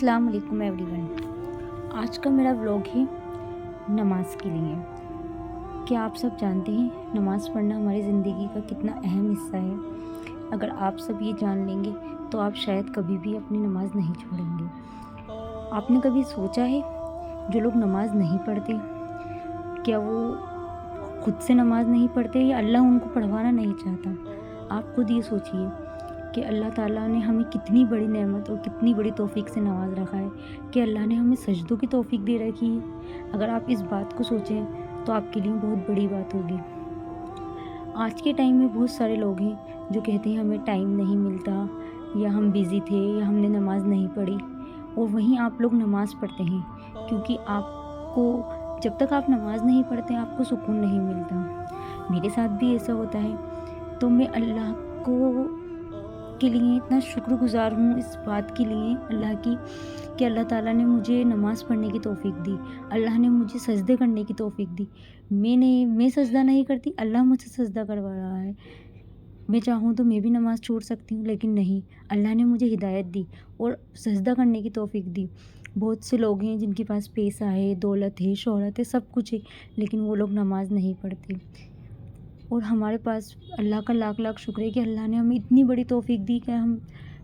अस्सलाम वालेकुम एवरीवन। आज का मेरा व्लॉग है नमाज के लिए। क्या आप सब जानते हैं नमाज़ पढ़ना हमारी ज़िंदगी का कितना अहम हिस्सा है। अगर आप सब ये जान लेंगे तो आप शायद कभी भी अपनी नमाज़ नहीं छोड़ेंगे। आपने कभी सोचा है जो लोग नमाज़ नहीं पढ़ते, क्या वो खुद से नमाज़ नहीं पढ़ते या अल्लाह उनको पढ़वाना नहीं चाहता? आप खुद ये सोचिए कि अल्लाह ताला ने हमें कितनी बड़ी नेमत और कितनी बड़ी तौफ़ीक से नवाज़ रखा है कि अल्लाह ने हमें सजदों की तौफ़ीक दे रखी है। अगर आप इस बात को सोचें तो आपके लिए बहुत बड़ी बात होगी। आज के टाइम में बहुत सारे लोग हैं जो कहते हैं हमें टाइम नहीं मिलता, या हम बिज़ी थे, या हमने नमाज़ नहीं पढ़ी। और वहीं आप लोग नमाज़ पढ़ते हैं, क्योंकि आपको जब तक आप नमाज़ नहीं पढ़ते आपको सुकून नहीं मिलता। मेरे साथ भी ऐसा होता है। तो मैं अल्लाह को के लिए इतना शुक्रगुज़ार हूँ इस बात के लिए अल्लाह की कि अल्लाह ताला ने मुझे नमाज़ पढ़ने की तौफ़ीक दी। अल्लाह ने मुझे सजदे करने की तौफ़ीक दी। मैं सजदा नहीं करती, अल्लाह मुझसे सजदा करवा रहा है। मैं चाहूँ तो मैं भी नमाज़ छोड़ सकती हूँ, लेकिन नहीं, अल्लाह ने मुझे हिदायत दी और सजदा करने की तौफ़ीक दी। बहुत से लोग हैं जिनके पास पैसा है, दौलत है, शोहरत है, सब कुछ है, लेकिन वो लोग नमाज़ नहीं पढ़ते। और हमारे पास अल्लाह का लाख लाख शुक्र है कि अल्लाह ने हमें इतनी बड़ी तौफ़ीक दी कि हम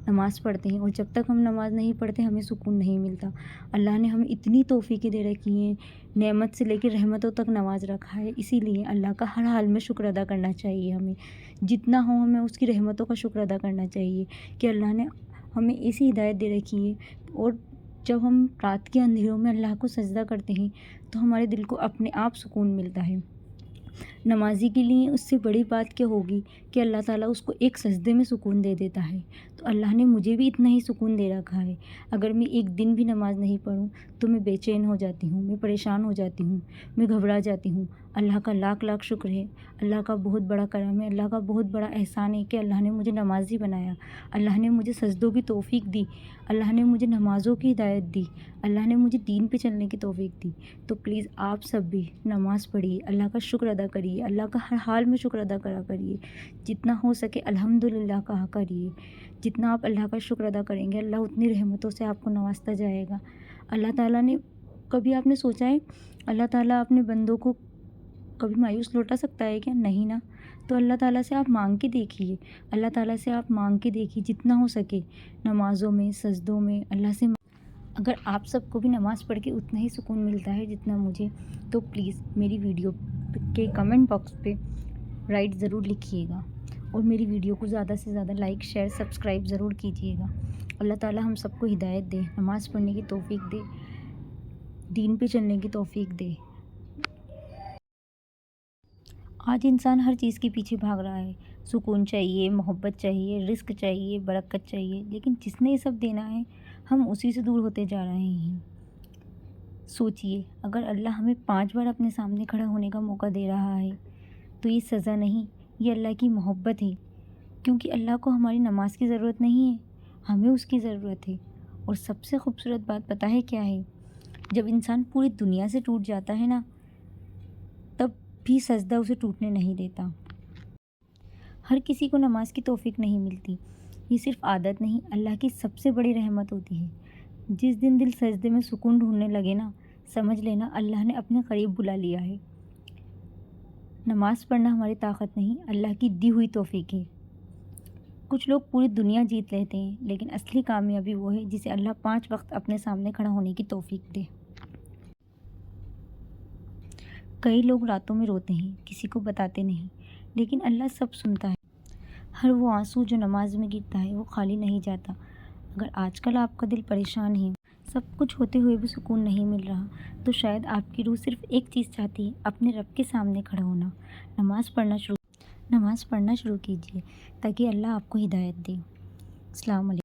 नमाज़ पढ़ते हैं। और जब तक हम नमाज़ नहीं पढ़ते हमें सुकून नहीं मिलता। अल्लाह ने हमें इतनी तौफ़ीकें दे रखी हैं, नेमत से लेकर रहमतों तक नवाज़ रखा है। इसीलिए अल्लाह का हर हाल में शुक्र अदा करना चाहिए हमें। जितना हो हमें उसकी रहमतों का शुक्र अदा करना चाहिए कि अल्लाह ने हमें ऐसी हिदायत दे रखी है। और जब हम रात के अंधेरों में अल्लाह को सजदा करते हैं तो हमारे दिल को अपने आप सुकून मिलता है। नमाज़ी के लिए उससे बड़ी बात क्या होगी कि अल्लाह ताला उसको एक सजदे में सुकून दे देता है। तो अल्लाह ने मुझे भी इतना ही सुकून दे रखा है। अगर मैं एक दिन भी नमाज़ नहीं पढ़ूँ तो मैं बेचैन हो जाती हूँ, मैं परेशान हो जाती हूँ, मैं घबरा जाती हूँ। अल्लाह का लाख लाख शुक्र है, अल्लाह का बहुत बड़ा करम है, अल्लाह का बहुत बड़ा एहसान है कि अल्लाह ने मुझे नमाज़ी बनाया। अल्लाह ने मुझे सजदों की तौफ़ीक दी, अल्लाह ने मुझे नमाज़ों की हिदायत दी, अल्लाह ने मुझे दीन पे चलने की तौफ़ीक दी। तो प्लीज़ आप सब भी नमाज़ पढ़िए, अल्लाह का शुक्र अदा करिए, अल्लाह का हर हाल में शुक्र अदा करा करिए। जितना हो सके अल्हम्दुलिल्लाह कहा करिए। जितना आप अल्लाह का शुक्र अदा करेंगे अल्लाह उतनी रहमतों से आपको नवाजता जाएगा। अल्लाह ताला ने कभी आपने सोचा है अल्लाह ताला अपने बंदों को कभी मायूस लौटा सकता है क्या? नहीं ना। तो अल्लाह ताला से आप मांग के देखिए, अल्लाह ताला से आप मांग के देखिए जितना हो सके नमाज़ों में, सजदों में अल्लाह से। अगर आप सबको भी नमाज़ पढ़ के उतना ही सुकून मिलता है जितना मुझे, तो प्लीज़ मेरी वीडियो के कमेंट बॉक्स पे राइट ज़रूर लिखिएगा और मेरी वीडियो को ज़्यादा से ज़्यादा लाइक, शेयर, सब्सक्राइब ज़रूर कीजिएगा। अल्लाह ताला हम सबको हिदायत दे, नमाज़ पढ़ने की तौफ़ीक दे, दीन पे चलने की तौफ़ीक दे। आज इंसान हर चीज़ के पीछे भाग रहा है। सुकून चाहिए, मोहब्बत चाहिए, रिज़्क चाहिए, बरकत चाहिए, लेकिन जिसने ये सब देना है हम उसी से दूर होते जा रहे हैं। सोचिए, अगर अल्लाह हमें 5 बार अपने सामने खड़ा होने का मौका दे रहा है तो ये सज़ा नहीं, ये अल्लाह की मोहब्बत है। क्योंकि अल्लाह को हमारी नमाज़ की ज़रूरत नहीं है, हमें उसकी ज़रूरत है। और सबसे खूबसूरत बात पता है क्या है? जब इंसान पूरी दुनिया से टूट जाता है ना, तब भी सजदा उसे टूटने नहीं देता। हर किसी को नमाज की तौफ़ीक नहीं मिलती। ये सिर्फ़ आदत नहीं, अल्लाह की सबसे बड़ी रहमत होती है। जिस दिन दिल सजदे में सुकून ढूँढने लगे ना, समझ लेना अल्लाह ने अपने करीब बुला लिया है। नमाज़ पढ़ना हमारी ताकत नहीं, अल्लाह की दी हुई तौफ़ीक है। कुछ लोग पूरी दुनिया जीत लेते हैं, लेकिन असली कामयाबी वो है जिसे अल्लाह 5 वक्त अपने सामने खड़ा होने की तौफ़ीक दे। कई लोग रातों में रोते हैं, किसी को बताते नहीं, लेकिन अल्लाह सब सुनता है। हर वो आंसू जो नमाज में गिरता है वो खाली नहीं जाता। अगर आजकल आपका दिल परेशान है, सब कुछ होते हुए भी सुकून नहीं मिल रहा, तो शायद आपकी रूह सिर्फ़ एक चीज़ चाहती है, अपने रब के सामने खड़ा होना। नमाज़ पढ़ना शुरू कीजिए ताकि अल्लाह आपको हिदायत दे। अस्सलाम वालेकुम।